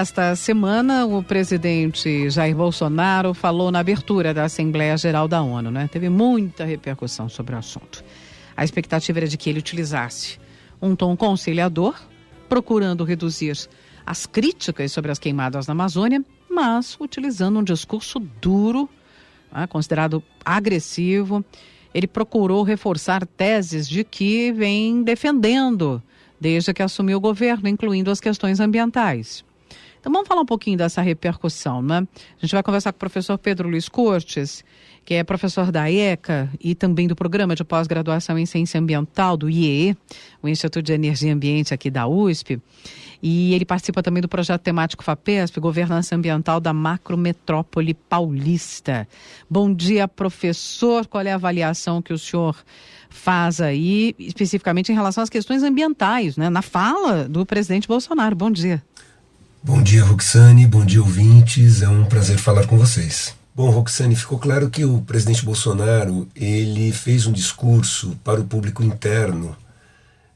Nesta semana, o presidente Jair Bolsonaro falou na abertura da Assembleia Geral da ONU, né? Teve muita repercussão sobre o assunto. A expectativa era de que ele utilizasse um tom conciliador, procurando reduzir as críticas sobre as queimadas na Amazônia, mas utilizando um discurso duro, considerado agressivo. Ele procurou reforçar teses de que vem defendendo desde que assumiu o governo, incluindo as questões ambientais. Então vamos falar um pouquinho dessa repercussão, né? A gente vai conversar com o professor Pedro Luiz Cortes, que é professor da ECA e também do Programa de Pós-Graduação em Ciência Ambiental, do IEE, o Instituto de Energia e Ambiente aqui da USP. E ele participa também do projeto temático FAPESP, Governança Ambiental da Macrometrópole Paulista. Bom dia, professor. Qual é a avaliação que o senhor faz aí, especificamente em relação às questões ambientais, né? Na fala do presidente Bolsonaro. Bom dia. Bom dia, Roxane. Bom dia, ouvintes. É um prazer falar com vocês. Bom, Roxane, ficou claro que o presidente Bolsonaro, ele fez um discurso para o público interno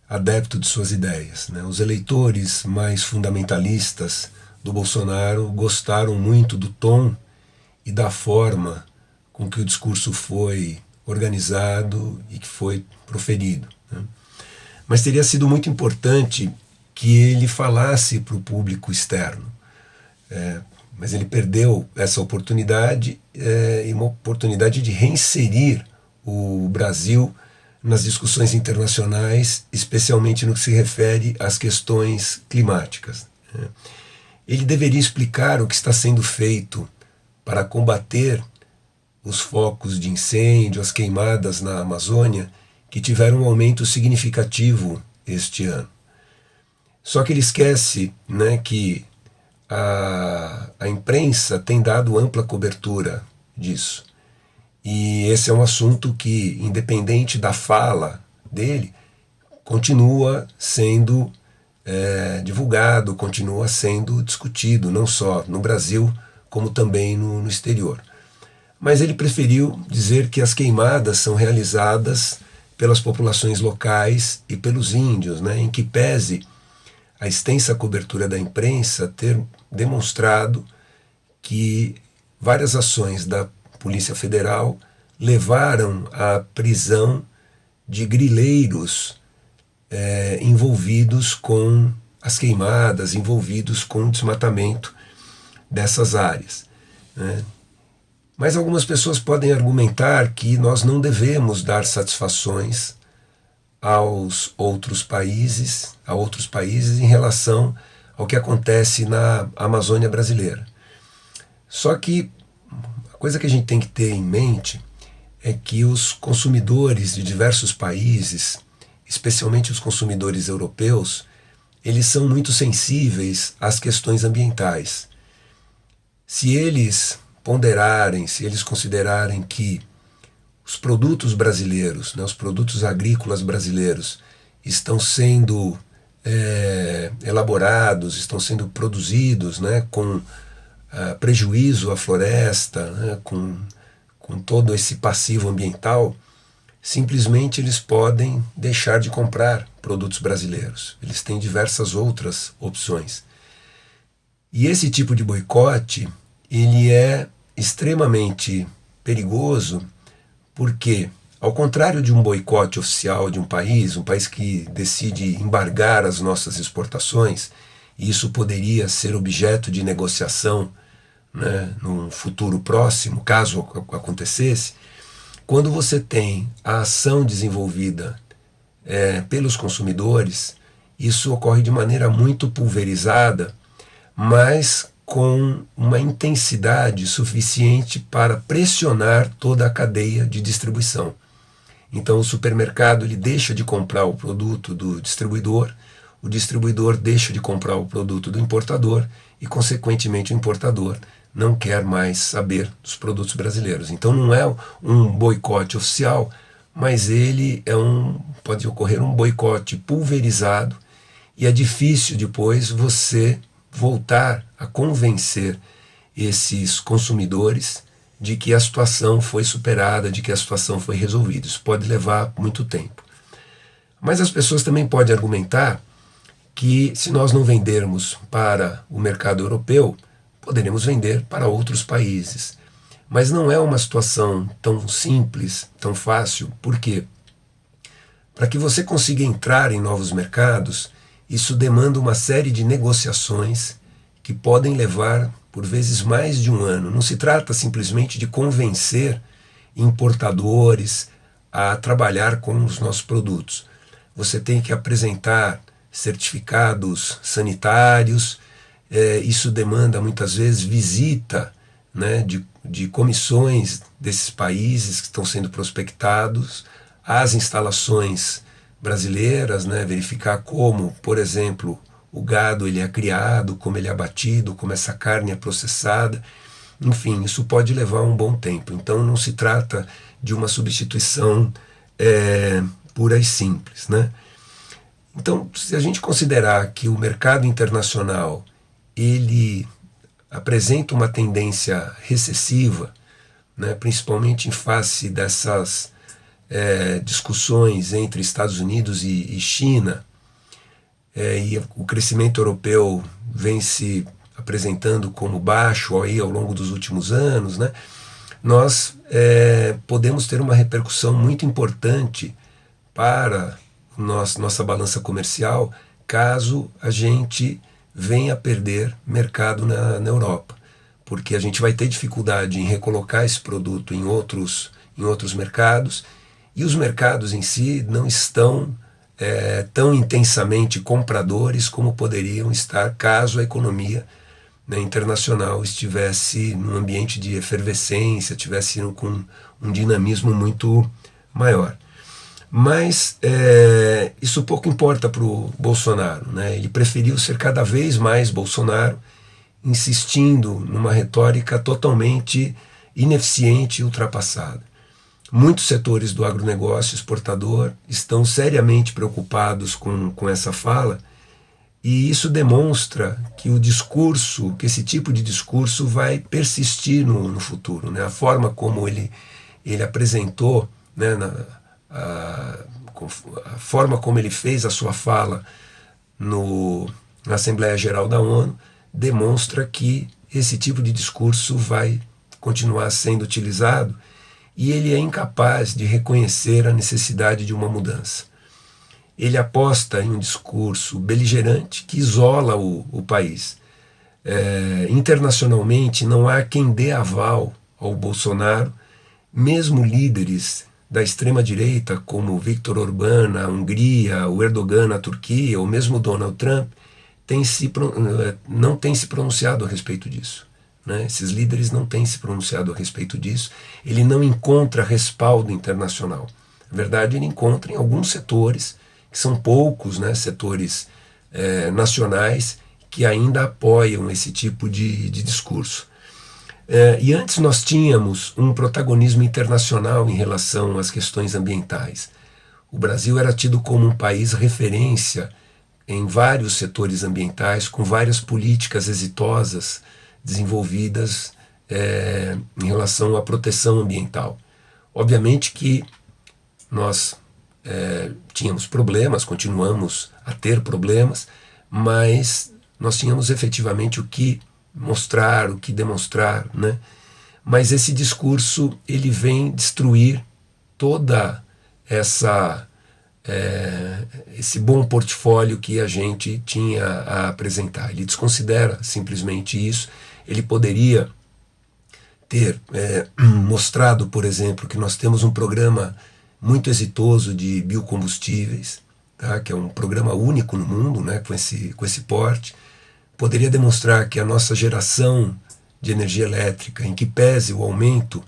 adepto de suas ideias, né? Os eleitores mais fundamentalistas do Bolsonaro gostaram muito do tom e da forma com que o discurso foi organizado e que foi proferido, né? Mas teria sido muito importante que ele falasse para o público externo. Mas ele perdeu essa oportunidade, e uma oportunidade de reinserir o Brasil nas discussões internacionais, especialmente no que se refere às questões climáticas. Ele deveria explicar o que está sendo feito para combater os focos de incêndio, as queimadas na Amazônia, que tiveram um aumento significativo este ano. Só que ele esquece, né, que a imprensa tem dado ampla cobertura disso. E esse é um assunto que, independente da fala dele, continua sendo divulgado, continua sendo discutido, não só no Brasil, como também no exterior. Mas ele preferiu dizer que as queimadas são realizadas pelas populações locais e pelos índios, né, em que pese a extensa cobertura da imprensa ter demonstrado que várias ações da Polícia Federal levaram à prisão de grileiros envolvidos com as queimadas, envolvidos com o desmatamento dessas áreas, né? Mas algumas pessoas podem argumentar que nós não devemos dar satisfações a outros países em relação ao que acontece na Amazônia brasileira. Só que a coisa que a gente tem que ter em mente é que os consumidores de diversos países, especialmente os consumidores europeus, eles são muito sensíveis às questões ambientais. Se eles ponderarem, se eles considerarem que os produtos brasileiros, né, os produtos agrícolas brasileiros estão sendo elaborados, estão sendo produzidos, né, com prejuízo à floresta, né, com todo esse passivo ambiental, simplesmente eles podem deixar de comprar produtos brasileiros. Eles têm diversas outras opções. E esse tipo de boicote, ele é extremamente perigoso porque, ao contrário de um boicote oficial de um país que decide embargar as nossas exportações, e isso poderia ser objeto de negociação, né, num futuro próximo, caso acontecesse, quando você tem a ação desenvolvida pelos consumidores, isso ocorre de maneira muito pulverizada, mas com uma intensidade suficiente para pressionar toda a cadeia de distribuição. Então o supermercado ele deixa de comprar o produto do distribuidor, o distribuidor deixa de comprar o produto do importador e, consequentemente, o importador não quer mais saber dos produtos brasileiros. Então não é um boicote oficial, mas pode ocorrer um boicote pulverizado e é difícil depois você voltar a convencer esses consumidores de que a situação foi superada, de que a situação foi resolvida. Isso pode levar muito tempo. Mas as pessoas também podem argumentar que se nós não vendermos para o mercado europeu, poderemos vender para outros países. Mas não é uma situação tão simples, tão fácil, porque para que você consiga entrar em novos mercados, isso demanda uma série de negociações que podem levar, por vezes, mais de um ano. Não se trata simplesmente de convencer importadores a trabalhar com os nossos produtos. Você tem que apresentar certificados sanitários, isso demanda muitas vezes visita, né, de comissões desses países que estão sendo prospectados às instalações brasileiras, né, verificar como, por exemplo, o gado ele é criado, como ele é abatido, como essa carne é processada. Enfim, isso pode levar um bom tempo. Então não se trata de uma substituição pura e simples, né? Então, se a gente considerar que o mercado internacional ele apresenta uma tendência recessiva, né, principalmente em face dessas discussões entre Estados Unidos e China, e o crescimento europeu vem se apresentando como baixo aí ao longo dos últimos anos, né, nós podemos ter uma repercussão muito importante para nossa balança comercial caso a gente venha a perder mercado na Europa, porque a gente vai ter dificuldade em recolocar esse produto em outros mercados, e os mercados em si não estão tão intensamente compradores como poderiam estar caso a economia, né, internacional estivesse num ambiente de efervescência, estivesse com um dinamismo muito maior. Mas isso pouco importa para o Bolsonaro, né? Ele preferiu ser cada vez mais Bolsonaro, insistindo numa retórica totalmente ineficiente e ultrapassada. Muitos setores do agronegócio exportador estão seriamente preocupados com essa fala, e isso demonstra que que esse tipo de discurso vai persistir no futuro, né? A forma como ele apresentou, né, a forma como ele fez a sua fala na Assembleia Geral da ONU demonstra que esse tipo de discurso vai continuar sendo utilizado, e ele é incapaz de reconhecer a necessidade de uma mudança. Ele aposta em um discurso beligerante que isola o país. Internacionalmente não há quem dê aval ao Bolsonaro, mesmo líderes da extrema-direita, como Viktor Orbán na Hungria, o Erdogan na Turquia, ou mesmo Donald Trump, não têm se pronunciado a respeito disso, né? Esses líderes não têm se pronunciado a respeito disso. Ele não encontra respaldo internacional. Na verdade, ele encontra em alguns setores, que são poucos, né, setores nacionais, que ainda apoiam esse tipo de discurso. E antes nós tínhamos um protagonismo internacional em relação às questões ambientais. O Brasil era tido como um país referência em vários setores ambientais, com várias políticas exitosas desenvolvidas em relação à proteção ambiental. Obviamente que nós tínhamos problemas, continuamos a ter problemas, mas nós tínhamos efetivamente o que mostrar, o que demonstrar, né? Mas esse discurso ele vem destruir toda esse bom portfólio que a gente tinha a apresentar. Ele desconsidera simplesmente isso. Ele poderia ter mostrado, por exemplo, que nós temos um programa muito exitoso de biocombustíveis, tá? Que é um programa único no mundo, né? com esse porte. Poderia demonstrar que a nossa geração de energia elétrica, em que pese o aumento,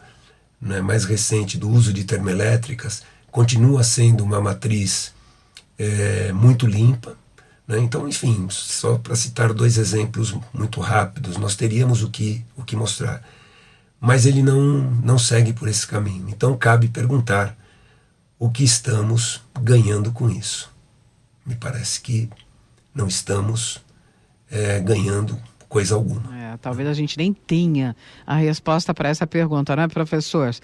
né, mais recente do uso de termoelétricas, continua sendo uma matriz muito limpa, né? Então, enfim, só para citar dois exemplos muito rápidos, nós teríamos o que mostrar. Mas ele não segue por esse caminho. Então cabe perguntar o que estamos ganhando com isso. Me parece que não estamos ganhando coisa alguma. Talvez a gente nem tenha a resposta para essa pergunta, né, professor?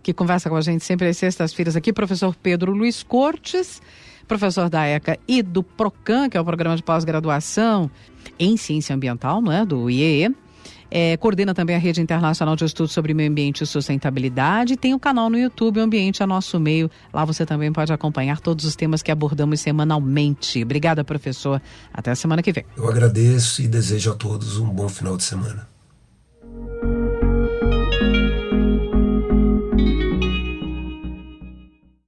Que conversa com a gente sempre às sextas-feiras aqui, professor Pedro Luiz Cortes, professor da ECA e do PROCAN, que é o Programa de Pós-Graduação em Ciência Ambiental, não é? Do IEE. Coordena também a Rede Internacional de Estudos sobre Meio Ambiente e Sustentabilidade. Tem o canal no YouTube, O Ambiente é Nosso Meio. Lá você também pode acompanhar todos os temas que abordamos semanalmente. Obrigada, professor. Até a semana que vem. Eu agradeço e desejo a todos um bom final de semana.